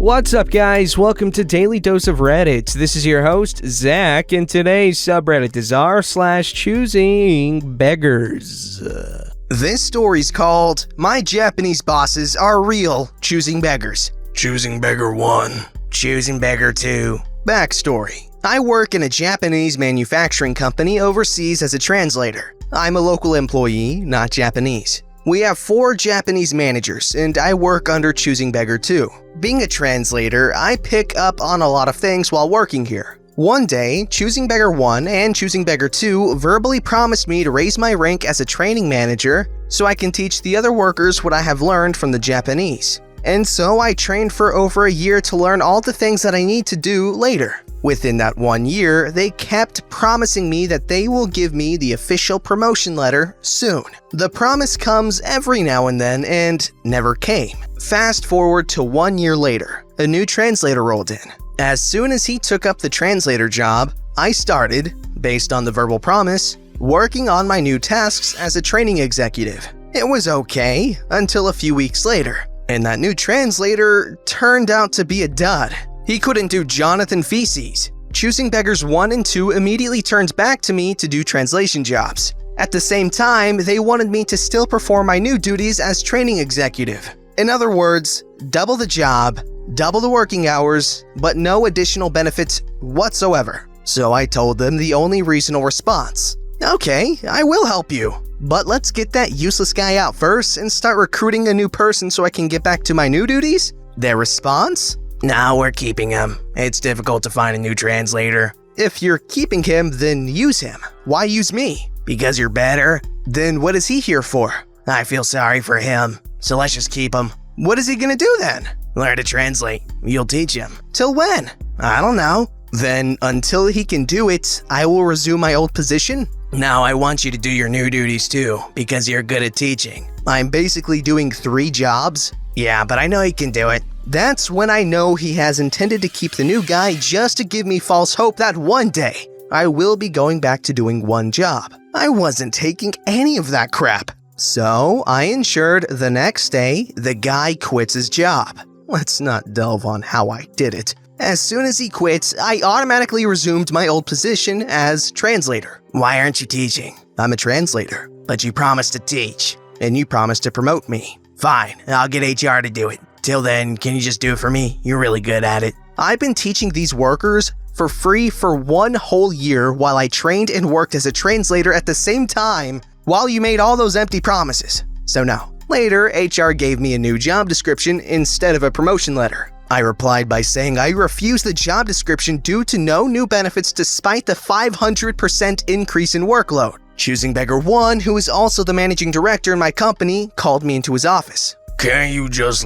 What's up, guys? Welcome to Daily Dose of Reddit. This is your host, Zach, and today's subreddit is r/ChoosingBeggars. This story's called My Japanese Bosses Are Real Choosing Beggars. Choosing Beggar 1. Choosing Beggar 2. Backstory. I work in a Japanese manufacturing company overseas as a translator. I'm a local employee, not Japanese. We have 4 Japanese managers, and I work under Choosing Beggar 2. Being a translator, I pick up on a lot of things while working here. One day, Choosing Beggar 1 and Choosing Beggar 2 verbally promised me to raise my rank as a training manager so I can teach the other workers what I have learned from the Japanese. And so I trained for over a year to learn all the things that I need to do later. Within that 1 year, they kept promising me that they will give me the official promotion letter soon. The promise comes every now and then and never came. Fast forward to 1 year later, a new translator rolled in. As soon as he took up the translator job, I started, based on the verbal promise, working on my new tasks as a training executive. It was okay until a few weeks later, and that new translator turned out to be a dud. He couldn't do Jonathan feces. Choosing Beggars 1 and 2 immediately turned back to me to do translation jobs. At the same time, they wanted me to still perform my new duties as training executive. In other words, double the job, double the working hours, but no additional benefits whatsoever. So I told them the only reasonable response. Okay, I will help you, but let's get that useless guy out first and start recruiting a new person so I can get back to my new duties? Their response? No, we're keeping him. It's difficult to find a new translator. If you're keeping him, then use him. Why use me? Because you're better? Then what is he here for? I feel sorry for him, so let's just keep him. What is he gonna do then? Learn to translate. You'll teach him. Till when? I don't know. Then until he can do it, I will resume my old position? Now I want you to do your new duties too, because you're good at teaching. I'm basically doing 3 jobs. Yeah, but I know he can do it. That's when I know he has intended to keep the new guy just to give me false hope that one day I will be going back to doing 1 job. I wasn't taking any of that crap. So I ensured the next day the guy quits his job. Let's not delve on how I did it. As soon as he quits, I automatically resumed my old position as translator. Why aren't you teaching? I'm a translator, but you promised to teach, and you promised to promote me. Fine, I'll get HR to do it. Till then, can you just do it for me? You're really good at it. I've been teaching these workers for free for 1 whole year while I trained and worked as a translator at the same time while you made all those empty promises. So no. Later, HR gave me a new job description instead of a promotion letter. I replied by saying I refused the job description due to no new benefits despite the 500% increase in workload. Choosing Beggar 1, who is also the managing director in my company, called me into his office. Can't you just,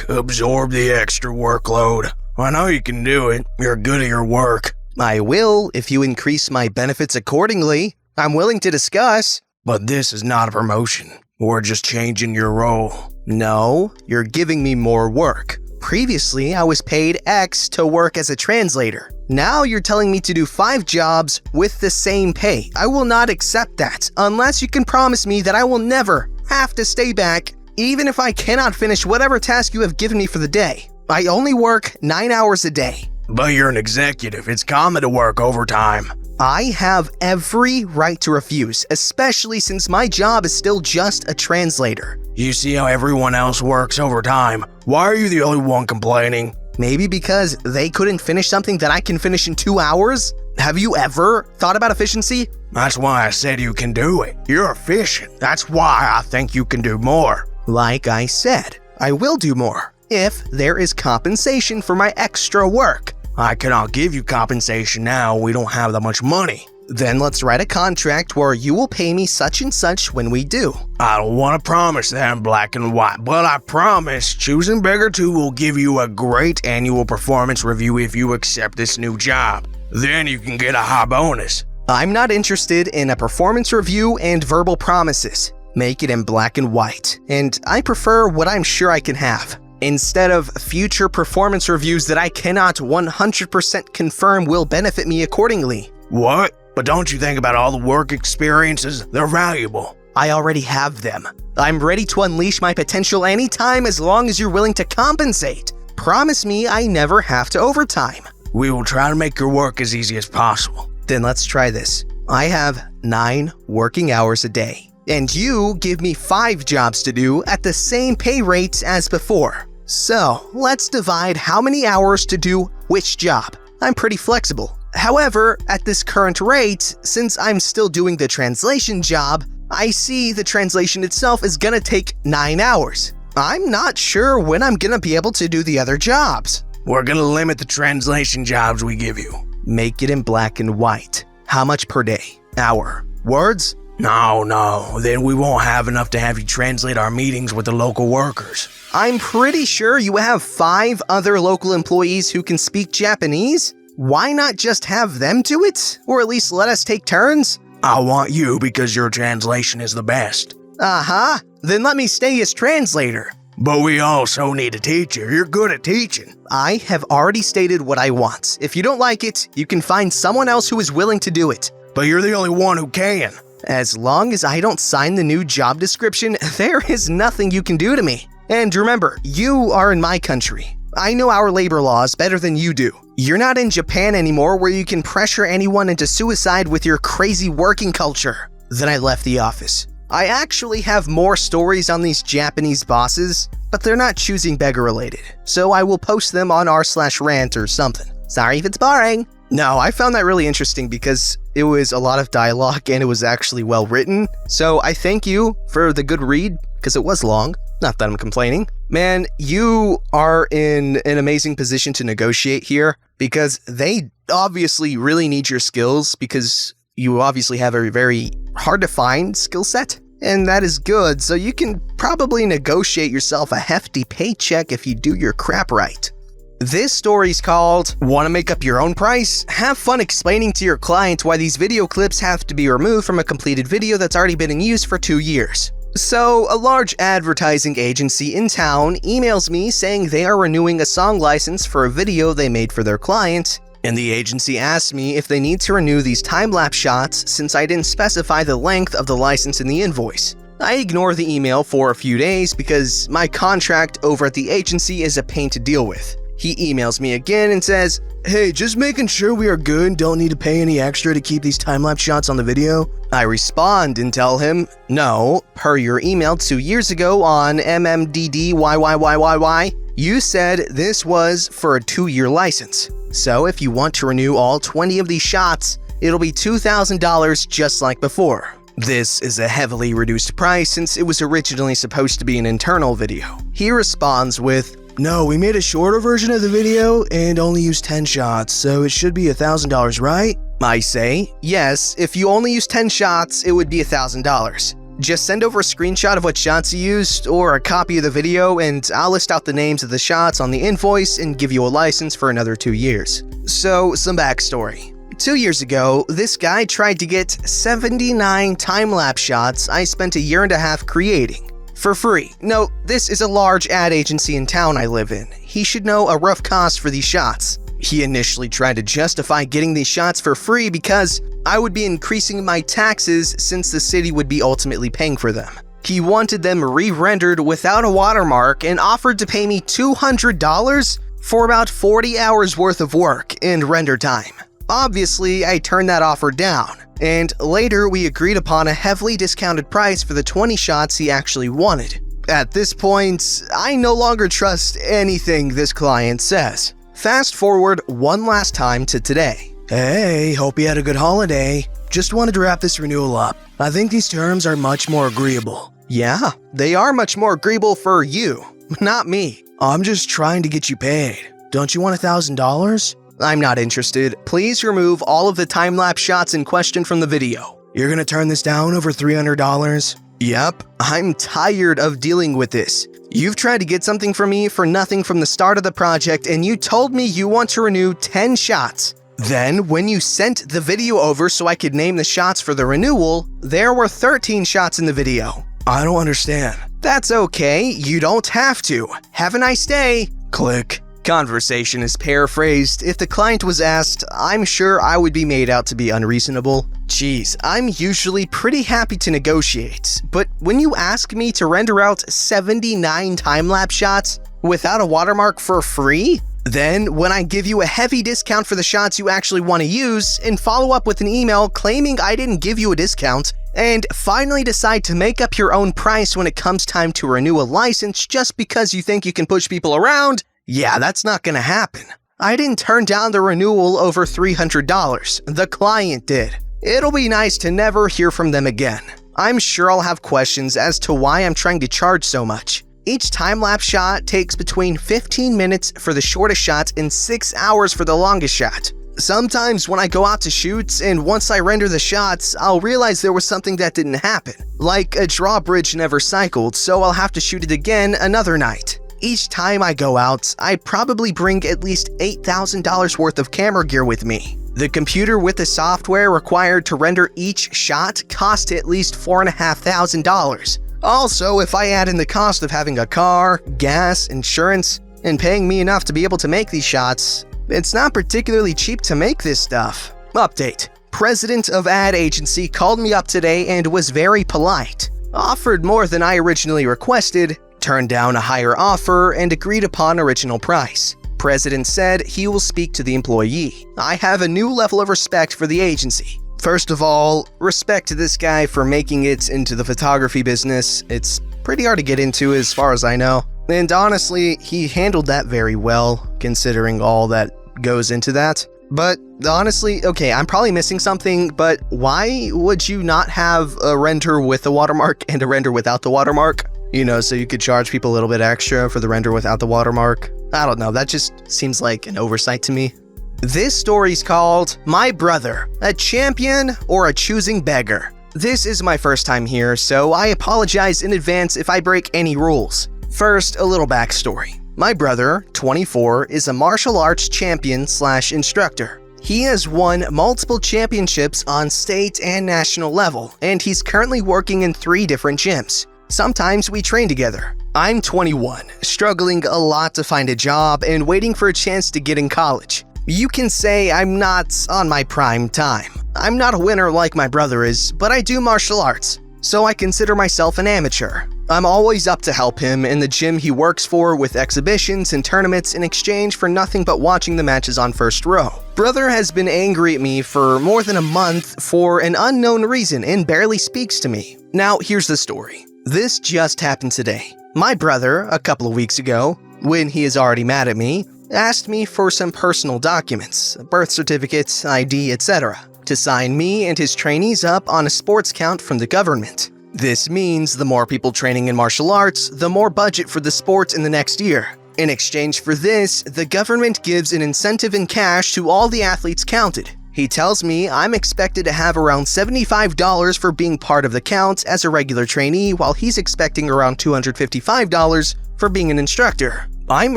absorb the extra workload? I know you can do it. You're good at your work. I will if you increase my benefits accordingly. I'm willing to discuss. But this is not a promotion. We're just changing your role. No, you're giving me more work. Previously, I was paid X to work as a translator. Now you're telling me to do 5 jobs with the same pay. I will not accept that unless you can promise me that I will never have to stay back even if I cannot finish whatever task you have given me for the day. I only work 9 hours a day. But you're an executive. It's common to work overtime. I have every right to refuse, especially since my job is still just a translator. You see how everyone else works overtime. Why are you the only one complaining? Maybe because they couldn't finish something that I can finish in 2 hours? Have you ever thought about efficiency? That's why I said you can do it. You're efficient. That's why I think you can do more. Like I said, I will do more if there is compensation for my extra work. I cannot give you compensation now. We don't have that much money. Then let's write a contract where you will pay me such and such when we do. I don't want to promise that in black and white, but I promise Choosing Beggar 2 will give you a great annual performance review if you accept this new job. Then you can get a high bonus. I'm not interested in a performance review and verbal promises. Make it in black and white, and I prefer what I'm sure I can have, instead of future performance reviews that I cannot 100% confirm will benefit me accordingly. What? But don't you think about all the work experiences? They're valuable. I already have them. I'm ready to unleash my potential anytime as long as you're willing to compensate. promise me I never have to overtime. We will try to make your work as easy as possible. Then let's try this. I have 9 working hours a day, and you give me 5 jobs to do at the same pay rate as before. So let's divide how many hours to do which job. I'm pretty flexible. However, at this current rate, since I'm still doing the translation job, I see the translation itself is gonna take 9 hours. I'm not sure when I'm gonna be able to do the other jobs. We're gonna limit the translation jobs we give you. Make it in black and white. How much per day? Hour? Words? No, then we won't have enough to have you translate our meetings with the local workers. I'm pretty sure you have 5 other local employees who can speak Japanese. Why not just have them do it? Or at least let us take turns? I want you because your translation is the best. Uh-huh. Then let me stay as translator. But we also need a teacher. You're good at teaching. I have already stated what I want. If you don't like it, you can find someone else who is willing to do it. But you're the only one who can. As long as I don't sign the new job description, there is nothing you can do to me. And remember, you are in my country. I know our labor laws better than you do. You're not in Japan anymore where you can pressure anyone into suicide with your crazy working culture. Then I left the office. I actually have more stories on these Japanese bosses, but they're not Choosing Beggar related, so I will post them on r/rant or something. Sorry if it's boring. No, I found that really interesting because it was a lot of dialogue and it was actually well written, so I thank you for the good read because it was long. Not that I'm complaining. Man, you are in an amazing position to negotiate here because they obviously really need your skills because you obviously have a very hard to find skill set, and that is good, so you can probably negotiate yourself a hefty paycheck if you do your crap right. This story's called, Want to make up your own price? Have fun explaining to your client why these video clips have to be removed from a completed video that's already been in use for 2 years. So, a large advertising agency in town emails me saying they are renewing a song license for a video they made for their client, and the agency asks me if they need to renew these time-lapse shots since I didn't specify the length of the license in the invoice. I ignore the email for a few days because my contract over at the agency is a pain to deal with. He emails me again and says, "Hey, just making sure we are good and don't need to pay any extra to keep these time-lapse shots on the video." I respond and tell him, "No, per your email 2 years ago on MMDDYYYYY, you said this was for a 2-year license. So if you want to renew all 20 of these shots, it'll be $2,000 just like before. This is a heavily reduced price since it was originally supposed to be an internal video." He responds with, "No, we made a shorter version of the video and only used 10 shots, so it should be $1,000, right?" I say, "Yes, if you only use 10 shots, it would be $1,000. Just send over a screenshot of what shots you used or a copy of the video and I'll list out the names of the shots on the invoice and give you a license for another 2 years. So, some backstory. 2 years ago, this guy tried to get 79 time-lapse shots I spent a year and a half creating. For free. No, this is a large ad agency in town I live in. He should know a rough cost for these shots. He initially tried to justify getting these shots for free because I would be increasing my taxes since the city would be ultimately paying for them. He wanted them re-rendered without a watermark and offered to pay me $200 for about 40 hours worth of work and render time. Obviously, I turned that offer down, and later we agreed upon a heavily discounted price for the 20 shots he actually wanted. At this point, I no longer trust anything this client says. Fast forward one last time to today. "Hey, hope you had a good holiday. Just wanted to wrap this renewal up. I think these terms are much more agreeable." Yeah, they are much more agreeable for you, not me. "I'm just trying to get you paid. Don't you want $1,000? "I'm not interested. Please remove all of the time-lapse shots in question from the video." "You're gonna turn this down over $300? "Yep, I'm tired of dealing with this. You've tried to get something from me for nothing from the start of the project and you told me you want to renew 10 shots. Then, when you sent the video over so I could name the shots for the renewal, there were 13 shots in the video." "I don't understand." "That's okay, you don't have to. Have a nice day." Click. Conversation is paraphrased. If the client was asked, I'm sure I would be made out to be unreasonable. Geez, I'm usually pretty happy to negotiate, but when you ask me to render out 79 time-lapse shots, Without a watermark for free? Then, when I give you a heavy discount for the shots you actually want to use, and follow up with an email claiming I didn't give you a discount, and finally decide to make up your own price when it comes time to renew a license just because you think you can push people around, yeah, that's not gonna happen. I didn't turn down the renewal over $300. The client did. It'll be nice to never hear from them again. I'm sure I'll have questions as to why I'm trying to charge so much. Each time-lapse shot takes between 15 minutes for the shortest shot and 6 hours for the longest shot. Sometimes when I go out to shoot and once I render the shots, I'll realize there was something that didn't happen. Like a drawbridge never cycled, so I'll have to shoot it again another night. Each time I go out, I probably bring at least $8,000 worth of camera gear with me. The computer with the software required to render each shot cost at least $4,500. Also, if I add in the cost of having a car, gas, insurance, and paying me enough to be able to make these shots, it's not particularly cheap to make this stuff. Update. President of ad agency called me up today and was very polite. Offered more than I originally requested, turned down a higher offer, and agreed upon original price. President said he will speak to the employee. I have a new level of respect for the agency. First of all, respect to this guy for making it into the photography business. It's pretty hard to get into as far as I know. And honestly, he handled that very well, considering all that goes into that. But honestly, okay, I'm probably missing something, but why would you not have a render with the watermark and a render without the watermark? You know, so you could charge people a little bit extra for the render without the watermark. I don't know, that just seems like an oversight to me. This story's called My Brother, a Champion or a Choosing Beggar. This is my first time here, so I apologize in advance if I break any rules. First, a little backstory. My brother, 24, is a martial arts champion/instructor. He has won multiple championships on state and national level, and he's currently working in 3 different gyms. Sometimes we train together. I'm 21, struggling a lot to find a job and waiting for a chance to get in college. You can say I'm not on my prime time. I'm not a winner like my brother is, but I do martial arts, so I consider myself an amateur. I'm always up to help him in the gym he works for with exhibitions and tournaments in exchange for nothing but watching the matches on first row. Brother has been angry at me for more than a month for an unknown reason and barely speaks to me. Now, here's the story. This just happened today. My brother, a couple of weeks ago, when he is already mad at me, asked me for some personal documents, birth certificates, ID, etc., to sign me and his trainees up on a sports count from the government. This means the more people training in martial arts, the more budget for the sport in the next year. In exchange for this, the government gives an incentive in cash to all the athletes counted. He tells me I'm expected to have around $75 for being part of the count as a regular trainee, while he's expecting around $255 for being an instructor. I'm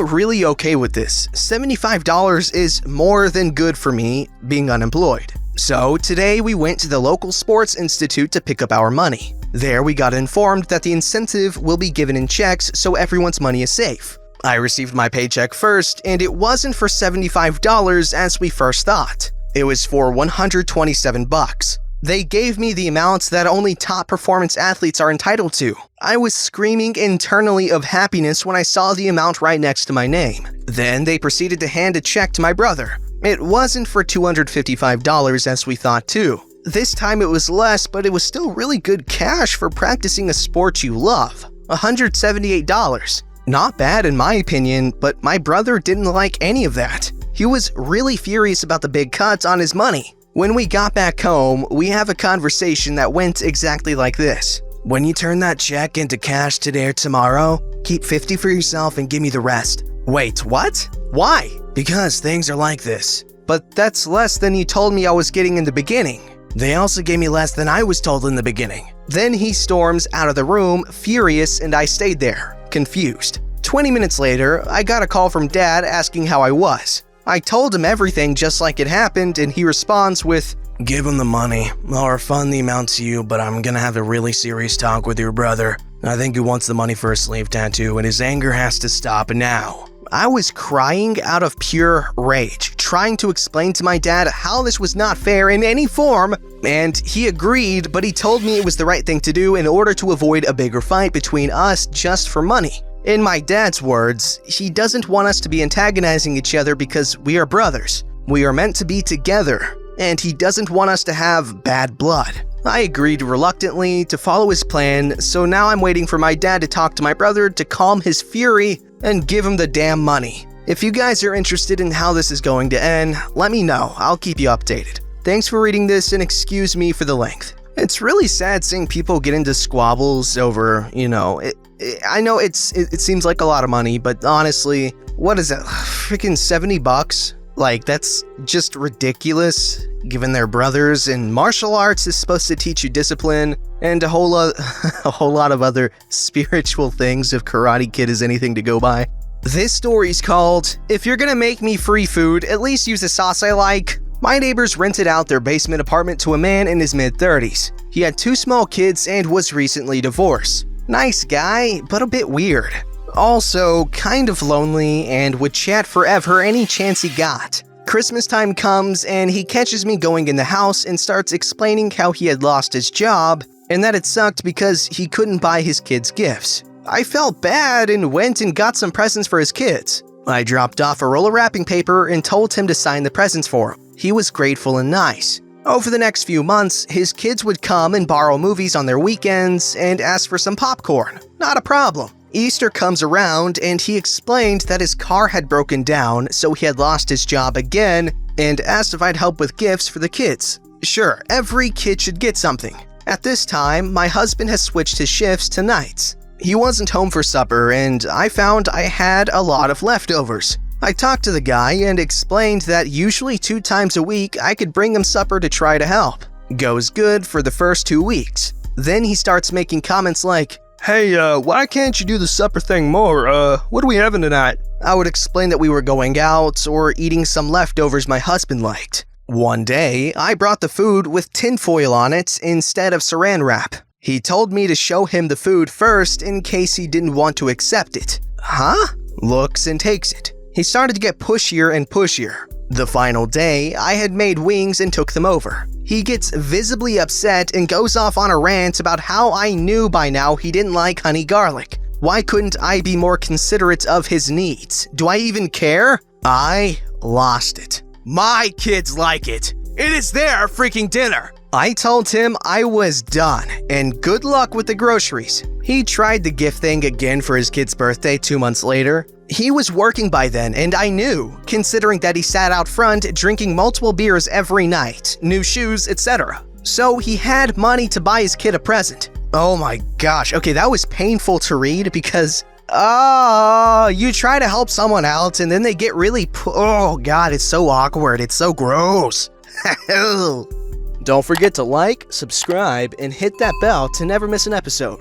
really okay with this. $75 is more than good for me being unemployed. So today we went to the local sports institute to pick up our money. There we got informed that the incentive will be given in checks so everyone's money is safe. I received my paycheck first, and it wasn't for $75 as we first thought. It was for $127. They gave me the amounts that only top performance athletes are entitled to. I was screaming internally of happiness when I saw the amount right next to my name. Then they proceeded to hand a check to my brother. It wasn't for $255 as we thought too. This time it was less, but it was still really good cash for practicing a sport you love. $178. Not bad in my opinion, but my brother didn't like any of that. He was really furious about the big cuts on his money. When we got back home, we have a conversation that went exactly like this. When you turn that check into cash today or tomorrow, keep 50 for yourself and give me the rest. Wait, what? Why? Because things are like this. But that's less than you told me I was getting in the beginning. They also gave me less than I was told in the beginning. Then he storms out of the room, furious, and I stayed there, confused. 20 minutes later, I got a call from Dad asking how I was. I told him everything just like it happened, and he responds with, "Give him the money. I'll refund the amount to you, but I'm gonna have a really serious talk with your brother. I think he wants the money for a sleeve tattoo, and his anger has to stop now." I was crying out of pure rage, trying to explain to my dad how this was not fair in any form, and he agreed, but he told me it was the right thing to do in order to avoid a bigger fight between us just for money. In my dad's words, he doesn't want us to be antagonizing each other because we are brothers. We are meant to be together, and he doesn't want us to have bad blood. I agreed reluctantly to follow his plan, so now I'm waiting for my dad to talk to my brother to calm his fury and give him the damn money. If you guys are interested in how this is going to end, let me know. I'll keep you updated. Thanks for reading this and excuse me for the length. It's really sad seeing people get into squabbles over, I know it seems like a lot of money, but honestly, what is that? Freaking $70? Like, that's just ridiculous, given they're brothers, and martial arts is supposed to teach you discipline and a whole lot of other spiritual things if Karate Kid is anything to go by. This story's called, If You're Gonna Make Me Free Food, At Least Use the Sauce I Like. My neighbors rented out their basement apartment to a man in his mid-30s. He had 2 small kids and was recently divorced. Nice guy, but a bit weird. Also, kind of lonely and would chat forever any chance he got. Christmas time comes and he catches me going in the house and starts explaining how he had lost his job and that it sucked because he couldn't buy his kids gifts. I felt bad and went and got some presents for his kids. I dropped off a roll of wrapping paper and told him to sign the presents for him. He was grateful and nice. Over the next few months, his kids would come and borrow movies on their weekends and ask for some popcorn. Not a problem. Easter comes around and he explained that his car had broken down, so he had lost his job again, and asked if I'd help with gifts for the kids. Sure, every kid should get something. At this time, my husband has switched his shifts to nights. He wasn't home for supper and I found I had a lot of leftovers. I talked to the guy and explained that usually 2 times a week I could bring him supper to try to help. Goes good for the first 2 weeks. Then he starts making comments like, "Hey, why can't you do the supper thing more? What are we having tonight?" I would explain that we were going out or eating some leftovers my husband liked. One day, I brought the food with tinfoil on it instead of saran wrap. He told me to show him the food first in case he didn't want to accept it. Huh? Looks and takes it. He started to get pushier and pushier. The final day, I had made wings and took them over. He gets visibly upset and goes off on a rant about how I knew by now he didn't like honey garlic. Why couldn't I be more considerate of his needs? Do I even care? I lost it. My kids like it. It is their freaking dinner. I told him I was done, and good luck with the groceries. He tried the gift thing again for his kid's birthday 2 months later. He was working by then, and I knew, considering that he sat out front drinking multiple beers every night, new shoes, etc. So he had money to buy his kid a present. Oh my gosh, okay, that was painful to read because, you try to help someone out and then they get really, oh god, it's so awkward, it's so gross. Don't forget to like, subscribe, and hit that bell to never miss an episode.